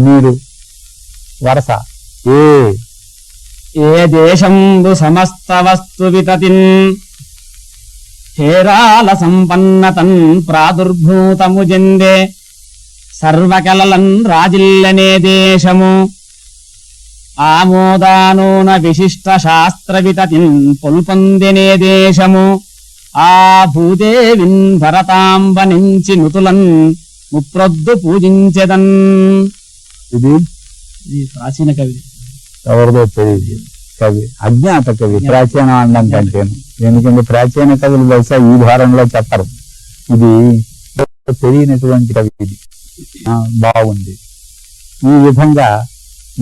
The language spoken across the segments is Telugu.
మీరు వరస ఏ దేశంబు సమస్త వస్తు వితతిన్ హేరాల సంపన్నతన్ ప్రాదుర్భూతము జెందే సర్వకలలన్ రాజిల్లనే దేశము ఆమోదానూన విశిష్ట శాస్త్ర వితతిన్ పొల్పొందినే దేశము ఆ భూదేవిన్ భరతాంబనించి నుతులన్ ముప్రొద్దు పూజించెదన్. ఇది ప్రాచీన కవి, ఎవరిదో తెలియదు, కవి అజ్ఞాత కవి. ప్రాచీన అనడం కంటేను, ఎందుకంటే ప్రాచీన కవులు బహుశా ఈ భారంలో చెప్పరు. ఇది తెలియనటువంటి కవి. ఇది బాగుంది. ఈ విధంగా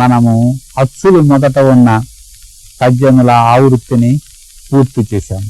మనము అచ్చులు మొదట ఉన్న పద్యముల ఆవృత్తిని పూర్తి చేశాము.